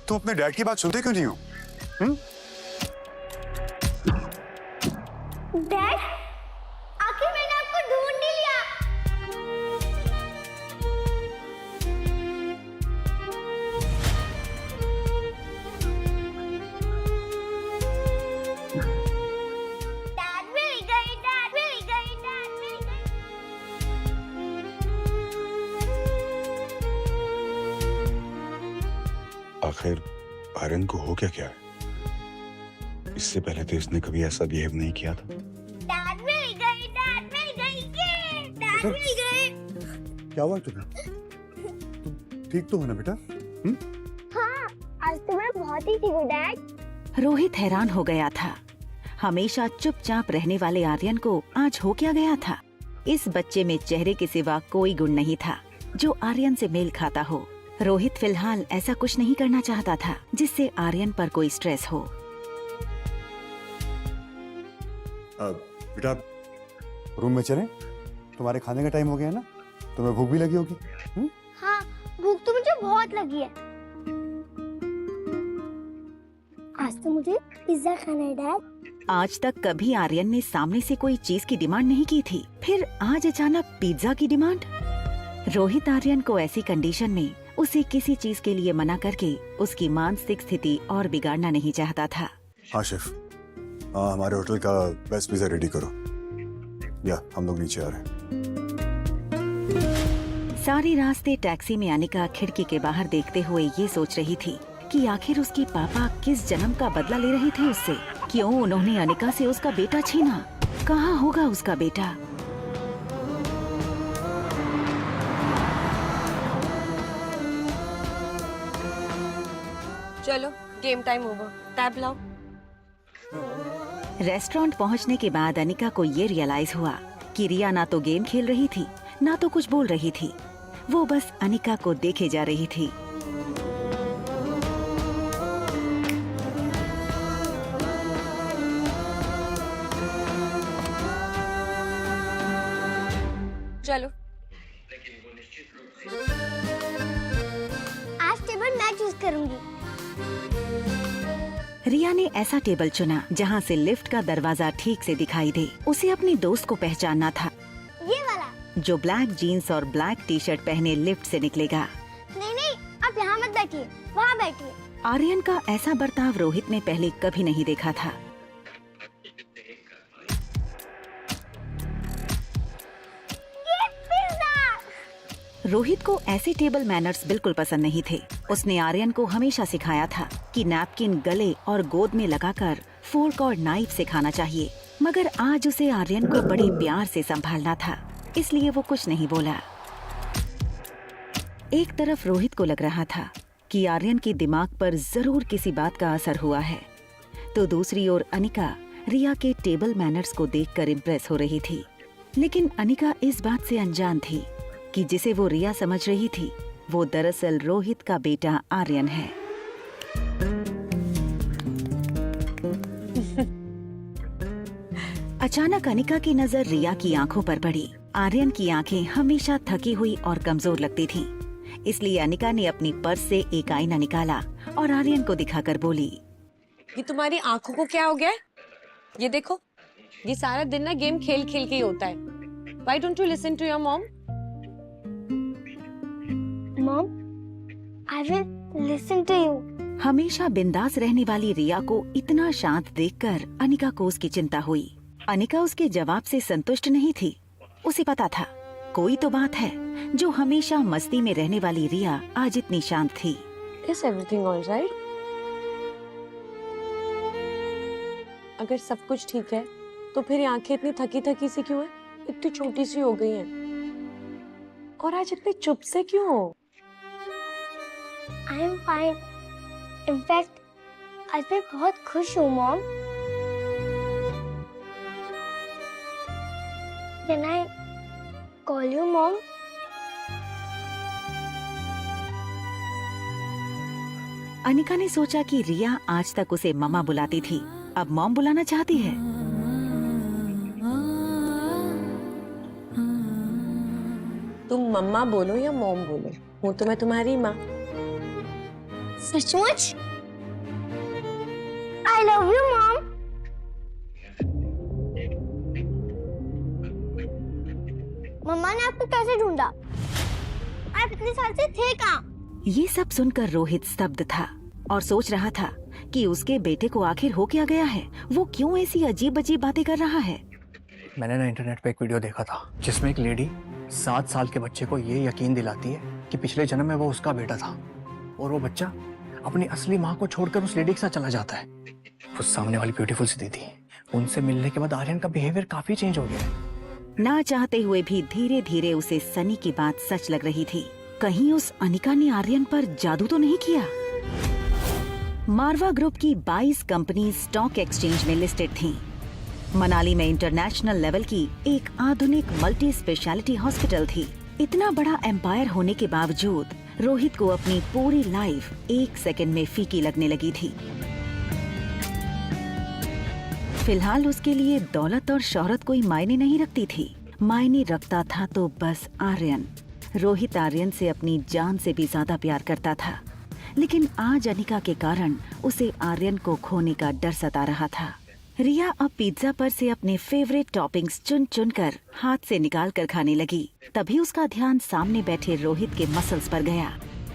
तुम अपने डैड की बात सुनते क्यों नहीं हो? डैड, आखिर मैंने आपको ढूंढ ही लिया। डैड मिल गई, डैड मिल गई, डैड मिल गई। आखिर आर्यन को हो क्या है? इससे पहले तो इसने कभी ऐसा बिहेव नहीं किया था। डैड मिल गई, डैड मिल गई, ये डैड मिल गई। क्या हुआ तुम्हें? तुम ठीक तो हो ना बेटा? हाँ, आज तो मैं बहुत ही ठीक हूँ डैड। रोहित हैरान हो गया था। हमेशा चुपचाप रहने वाले आर्यन को आज हो क्या गया था? इस बच्चे में चेहरे के सिवा कोई गुण नहीं था जो आर्यन से मेल खाता हो। रोहित फिलहाल ऐसा कुछ नहीं करना चाहता था जिससे आर्यन पर कोई स्ट्रेस हो। बेटा रूम में चलें? तुम्हारे खाने का टाइम हो गया है ना? तुम्हें भूख भी लगी होगी। हाँ, भूख तो मुझे बहुत लगी है। आज तो मुझे पिज्जा खाना है डैड। आज तक कभी आर्यन ने सामने से कोई चीज की डिमांड नहीं की थी, फिर आज अचानक पिज्जा की डिमांड। रोहित आर्यन को ऐसी कंडीशन में उसे किसी चीज के लिए मना करके उसकी मानसिक स्थिति और बिगाड़ना नहीं चाहता था। हाँ शेफ, हमारे होटल का बेस्ट पिज्जा रेडी करो, या हम लोग नीचे आ रहे हैं। सारी रास्ते टैक्सी में अनिका खिड़की के बाहर देखते हुए ये सोच रही थी कि आखिर उसके पापा किस जन्म का बदला ले रहे थे उससे। क्यों उन्होंने अनिका से उसका बेटा छीना? कहाँ होगा उसका बेटा? चलो गेम टाइम ओवर, टैब लाओ। रेस्टोरेंट पहुंचने के बाद अनिका को ये रियलाइज हुआ कि रिया ना तो गेम खेल रही थी ना तो कुछ बोल रही थी। वो बस अनिका को देखे जा रही थी। चलो आज टेबल मैं चूज करूंगी। रिया ने ऐसा टेबल चुना जहाँ से लिफ्ट का दरवाजा ठीक से दिखाई दे। उसे अपने दोस्त को पहचानना था, ये वाला। जो ब्लैक जीन्स और ब्लैक टी शर्ट पहने लिफ्ट से निकलेगा। नहीं नहीं, आप यहाँ मत बैठिए, वहाँ बैठिए। आर्यन का ऐसा बर्ताव रोहित ने पहले कभी नहीं देखा था। ये पिज्जा। रोहित को ऐसे टेबल मैनर्स बिल्कुल पसंद नहीं थे। उसने आर्यन को हमेशा सिखाया था कि नैपकिन गले और गोद में लगाकर फोर्क और नाइफ से खाना चाहिए, मगर आज उसे आर्यन को बड़े प्यार से संभालना था, इसलिए वो कुछ नहीं बोला। एक तरफ रोहित को लग रहा था कि आर्यन के दिमाग पर जरूर किसी बात का असर हुआ है, तो दूसरी ओर अनिका रिया के टेबल मैनर्स को देखकर इम्प्रेस हो रही थी। लेकिन अनिका इस बात से अनजान थी कि जिसे वो रिया समझ रही थी वो दरअसल रोहित का बेटा आर्यन है। अचानक अनिका की नजर रिया की आंखों पर पड़ी। आर्यन की आंखें हमेशा थकी हुई और कमजोर लगती थीं, इसलिए अनिका ने अपनी पर्स से एक आईना निकाला और आर्यन को दिखाकर बोली, ये तुम्हारी आंखों को क्या हो गया है? ये देखो, ये सारा दिन ना गेम खेल खेल के ही होता है। Why don't you listen to your mom? Mom, I will listen to you. हमेशा बिंदास रहने वाली रिया को इतना शांत देखकर अनिका को उसकी चिंता हुई। अनिका उसके जवाब से संतुष्ट नहीं थी। उसे पता था कोई तो बात है जो हमेशा मस्ती में रहने वाली रिया आज इतनी शांत थी। Is everything all right? अगर सब कुछ ठीक है तो फिर ये आंखें इतनी थकी थकी सी क्यों है? इतनी छोटी सी हो गई हैं। और आज इतने चुप से क्यों हो? I am fine. In fact, आज मैं बहुत खुश हूँ mom. Can I call you mom? Anika ने सोचा कि रिया आज तक उसे मम्मा बुलाती थी, अब मॉम बुलाना चाहती है। तुम मम्मा बोलो या मॉम बोलो, हूँ तो मैं तुम्हारी माँ। सचमुच? I love you, Mom. मम्मा ने आपको कैसे ढूंढा? आप इतने साल से थे कहाँ? ये सब सुनकर रोहित स्तब्ध था और सोच रहा था कि उसके बेटे को आखिर हो क्या गया है। वो क्यों ऐसी अजीब अजीब बातें कर रहा है। मैंने ना इंटरनेट पे एक वीडियो देखा था जिसमें एक लेडी 7 साल के बच्चे को ये यकीन दिलाती है कि पिछले जन्म में वो उसका बेटा था और वो बच्चा अपनी असली माँ को छोड़कर उस लेडी के साथ चला जाता है। उस सामने वाली ब्यूटीफुल सी दीदी, उनसे मिलने के बाद आर्यन का बिहेवियर काफी चेंज हो गया है। ना चाहते हुए भी धीरे धीरे उसे सनी की बात सच लग रही थी। कहीं उस अनिका ने आर्यन पर जादू तो नहीं किया। मारवा ग्रुप की 22 कंपनी स्टॉक एक्सचेंज में लिस्टेड थीं। मनाली में इंटरनेशनल लेवल की एक आधुनिक मल्टी स्पेशलिटी हॉस्पिटल थी। इतना बड़ा एम्पायर होने के बावजूद रोहित को अपनी पूरी लाइफ 1 सेकंड में फीकी लगने लगी थी। फिलहाल उसके लिए दौलत और शोहरत कोई मायने नहीं रखती थी। मायने रखता था तो बस आर्यन। रोहित आर्यन से अपनी जान से भी ज्यादा प्यार करता था, लेकिन आज अनिका के कारण उसे आर्यन को खोने का डर सता रहा था। रिया अब पिज्जा पर से अपने फेवरेट टॉपिंग्स चुन चुन कर हाथ से निकाल कर खाने लगी। तभी उसका ध्यान सामने बैठे रोहित के मसल्स पर गया।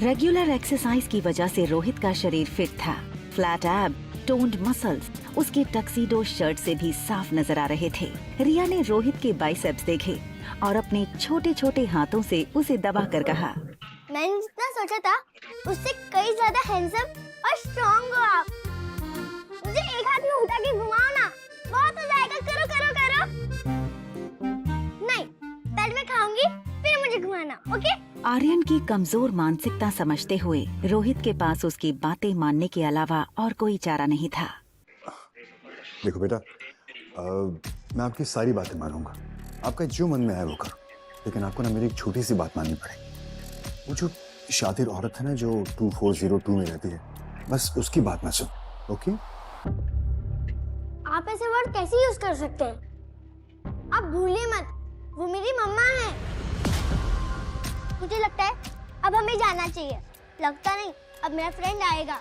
रेगुलर एक्सरसाइज की वजह से रोहित का शरीर फिट था। फ्लैट एब, टोन्ड मसल्स उसके टक्सीडो शर्ट से भी साफ नजर आ रहे थे। रिया ने रोहित के बाइसेप्स देखे और अपने छोटे छोटे हाथों से उसे दबाकर कहा, मैंने जितना सोचा था उससे कई ज्यादा हैंडसम और स्ट्रॉन्ग हो आप। मुझे एक हाथ में उठा के घुमाओ ना, बहुत हो जाएगा। करो करो करो। नहीं, पहले मैं खाऊंगी फिर मुझे घुमाना, ओके? आर्यन की कमजोर मानसिकता समझते हुए रोहित के पास उसकी बातें मानने के अलावा और कोई चारा नहीं था। देखो बेटा, मैं आपकी सारी बातें मानूंगा, आपका जो मन में आए वो करो, लेकिन आपको ना मेरी एक छोटी सी बात माननी पड़ेगी। वो जो शातिर औरत है ना जो 2402 में रहती है, बस उसकी बात ना सुन, ओके? आप ऐसे वर्ड कैसे यूज कर सकते हैं? आप भूलिए मत, वो मेरी मम्मा है। मुझे लगता है अब हमें जाना चाहिए। लगता नहीं, अब मेरा फ्रेंड आएगा।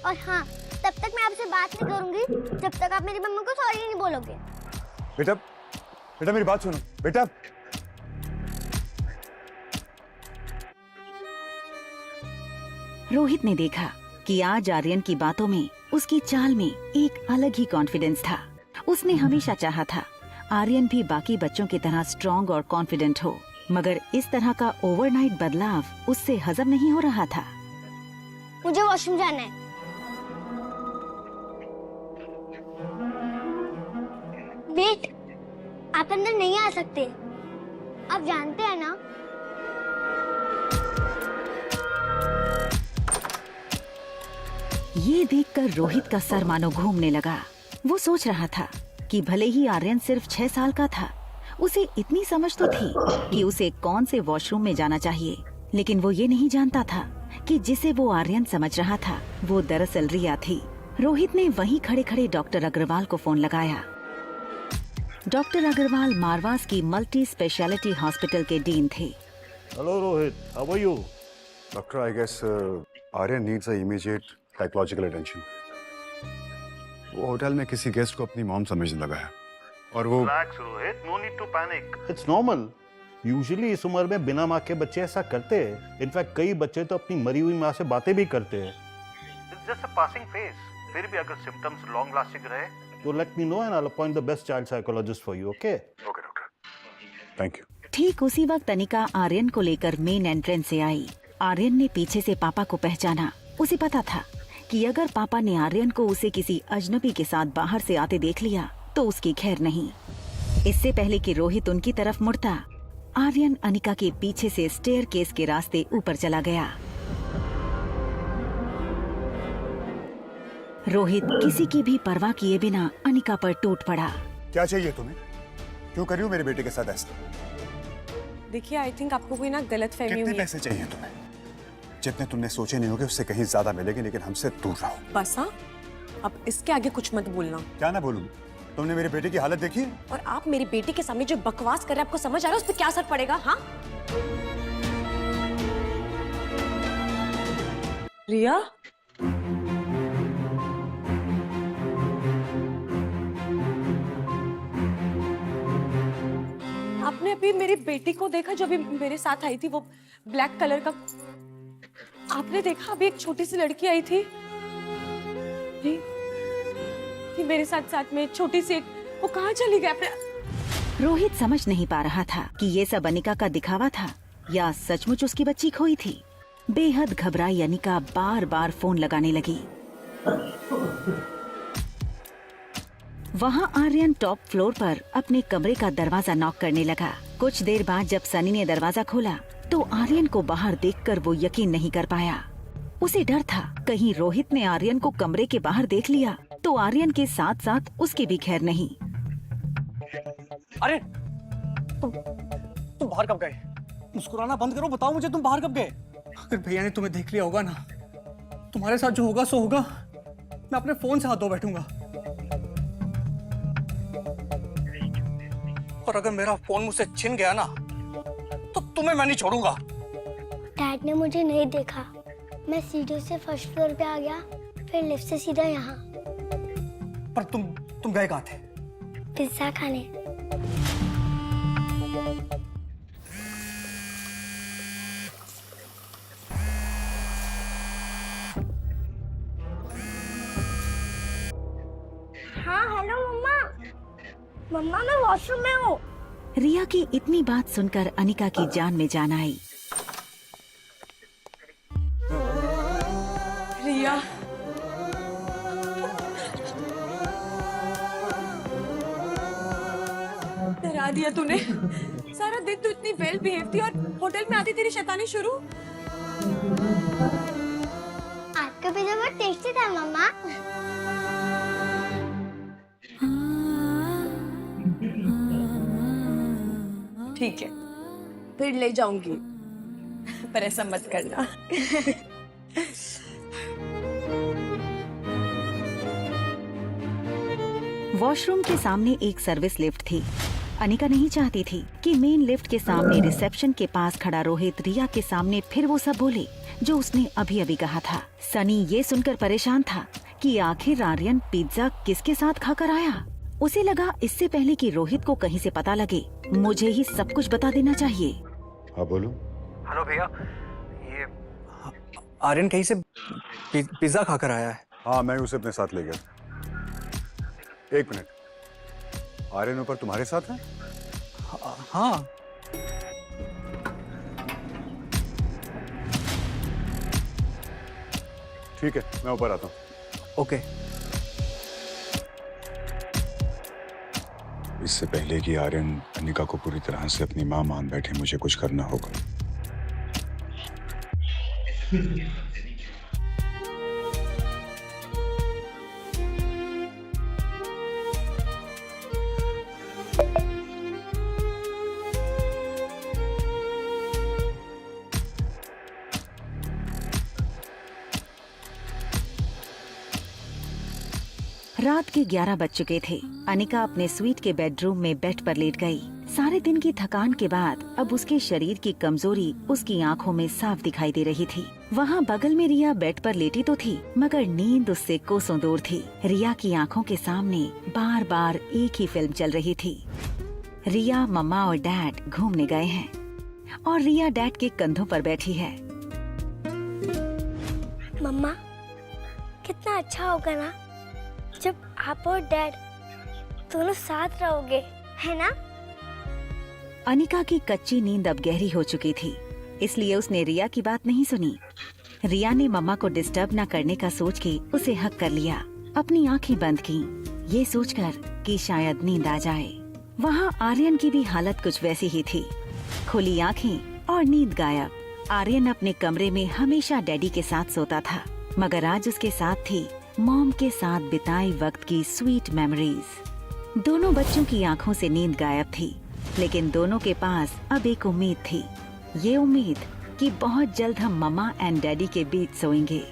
और हाँ, तब तक मैं आपसे बात नहीं करूंगी जब तक आप मेरी मम्मा को सॉरी नहीं बोलोगे। बेटा, बेटा मेरी बात सुनो, बेटा। रोहित ने देखा कि आज आर्यन की बातों में, उसकी चाल में एक अलग ही कॉन्फिडेंस था। उसने हमेशा चाहा था आर्यन भी बाकी बच्चों की तरह स्ट्रॉन्ग और कॉन्फिडेंट हो, मगर इस तरह का ओवरनाइट बदलाव उससे हजम नहीं हो रहा था। मुझे वॉशरूम जाना है। वेट, आप अंदर नहीं आ सकते। आप जानते हैं ना? ये देखकर रोहित का सर मानो घूमने लगा। वो सोच रहा था कि भले ही आर्यन सिर्फ 6 साल का था, उसे इतनी समझ तो थी कि उसे कौन से वॉशरूम में जाना चाहिए, लेकिन वो ये नहीं जानता था कि जिसे वो आर्यन समझ रहा था वो दरअसल रिया थी। रोहित ने वहीं खड़े खड़े डॉक्टर अग्रवाल को फोन लगाया। डॉक्टर अग्रवाल मारवास की मल्टी स्पेशलिटी हॉस्पिटल के डीन थे। Hello Rohit, how are you? Doctor, I guess Aryan needs a immediate psychological attention. वो होटल में किसी गेस्ट को अपनी मॉम समझने लगा है और वो relax Rohit, no need to panic, it's normal. Usually इस उम्र में बिना माँ के बच्चे ऐसा करते हैं। इनफैक्ट कई बच्चे तो अपनी मरी हुई माँ से बातें भी करते हैं। It's just a passing phase. फिर भी अगर सिम्टम्स लॉन्ग लास्टिंग रहे तो let me know and I will appoint the best child psychologist for you, okay? Okay doctor, thank you. ठीक उसी वक्त अनिका आर्यन को लेकर मेन एंट्रेंस से आई। आर्यन ने पीछे से पापा को पहचाना। उसे पता था कि अगर पापा ने आर्यन को उसे किसी अजनबी के साथ बाहर से आते देख लिया तो उसकी खैर नहीं। इससे पहले कि रोहित उनकी तरफ मुड़ता, आर्यन अनिका के पीछे से स्टेयरकेस के रास्ते ऊपर चला गया। रोहित किसी की भी परवाह किए बिना अनिका पर टूट पड़ा। क्या चाहिए तुम्हें? क्यों कर रही हो मेरे बेटे के साथ ऐसा? देखिए, आई थिंक आपको कोई ना गलतफहमी कितने हुई है। पैसे चाहिए तुम्हें? जितने तुमने सोचे नहीं होगे उससे कहीं ज्यादा मिलेंगे, लेकिन हमसे दूर रहो। बस हाँ, अब इसके आगे कुछ मत बोलना। क्या ना बोलूं? तुमने मेरे बेटे की हालत देखी? और आप मेरे बेटे के सामने जो बकवास कर रहे हैं, आपको समझ आ रहा है उस पर क्या असर पड़ेगा? हाँ रिया, आपने अभी मेरी बेटी को देखा जो अभी मेरे साथ आई थी, वो ब्लैक कलर का? आपने देखा अभी एक छोटी सी लड़की आई थी ये मेरे साथ साथ में छोटी सी एक, वो कहाँ चली गई? आपने? रोहित समझ नहीं पा रहा था कि ये सब अनिका का दिखावा था या सचमुच उसकी बच्ची खोई थी। बेहद घबराई अनिका बार बार फोन लगाने लगी। वहाँ आर्यन टॉप फ्लोर पर अपने कमरे का दरवाजा नॉक करने लगा। कुछ देर बाद जब सनी ने दरवाजा खोला तो आर्यन को बाहर देखकर वो यकीन नहीं कर पाया। उसे डर था कहीं रोहित ने आर्यन को कमरे के बाहर देख लिया तो आर्यन के साथ साथ उसकी भी खैर नहीं। अरे तुम बाहर कब गए? मुस्कुराना बंद करो, बताओ मुझे तुम बाहर कब गए? अगर भैया ने तुम्हें देख लिया होगा ना, तुम्हारे साथ जो होगा सो होगा। मैं अपने फोन से हाथ धो बैठूंगा। और अगर मेरा फोन मुझसे छिन गया ना तो तुम्हें मैं नहीं छोड़ूंगा। डैड ने मुझे नहीं देखा, मैं सीढ़ी से फर्स्ट फ्लोर पे आ गया, फिर लिफ्ट से सीधा यहाँ। पर तुम गए कहाँ थे? पिज्जा खाने। हाँ हेलो मम्मा। मम्मा मैं वॉशरूम में हूँ। रिया की इतनी बात सुनकर अनिका की जान में जान आई। रिया, डरा दिया तूने। सारा दिन तू इतनी वेल बिहेव थी और होटल में आती तेरी शैतानी शुरू। आपका पिज्जा बहुत टेस्टी था मम्मा। ठीक है, फिर ले जाऊंगी, पर ऐसा मत करना। वॉशरूम के सामने एक सर्विस लिफ्ट थी। अनिका नहीं चाहती थी कि मेन लिफ्ट के सामने रिसेप्शन के पास खड़ा रोहित रिया के सामने फिर वो सब बोले जो उसने अभी अभी कहा था। सनी ये सुनकर परेशान था कि आखिर आर्यन पिज्जा किसके साथ खाकर आया। उसे लगा इससे पहले कि रोहित को कहीं से पता लगे मुझे ही सब कुछ बता देना चाहिए। हाँ बोलो। हेलो भैया, ये आर्यन कहीं से पिज्जा खाकर आया है। हाँ मैं उसे अपने साथ ले गया। एक मिनट, आर्यन ऊपर तुम्हारे साथ है? हाँ। ठीक है मैं ऊपर आता हूँ। ओके। इससे पहले कि आर्यन अनिका को पूरी तरह से अपनी मां मान बैठे, मुझे कुछ करना होगा। रात के 11 बज चुके थे। अनिका अपने स्वीट के बेडरूम में बेड पर लेट गई। सारे दिन की थकान के बाद अब उसके शरीर की कमजोरी उसकी आंखों में साफ दिखाई दे रही थी। वहाँ बगल में रिया बेड पर लेटी तो थी मगर नींद उससे कोसों दूर थी। रिया की आंखों के सामने बार बार एक ही फिल्म चल रही थी। रिया, मम्मा और डैड घूमने गए हैं और रिया डैड के कंधों पर बैठी है। मम्मा कितना अच्छा होगा ना जब आप और डैड दोनों साथ रहोगे, है ना? अनिका की कच्ची नींद अब गहरी हो चुकी थी, इसलिए उसने रिया की बात नहीं सुनी। रिया ने मम्मा को डिस्टर्ब न करने का सोच के उसे हक कर लिया। अपनी आंखें बंद की, ये सोचकर कि शायद नींद आ जाए। वहाँ आर्यन की भी हालत कुछ वैसी ही थी। खुली आंखें और नींद गायब। आर्यन अपने कमरे में हमेशा डैडी के साथ सोता था, मगर आज उसके साथ थी मॉम के साथ बिताए वक्त की स्वीट मेमोरीज। दोनों बच्चों की आंखों से नींद गायब थी, लेकिन दोनों के पास अब एक उम्मीद थी। ये उम्मीद कि बहुत जल्द हम मम्मा एंड डैडी के बीच सोएंगे।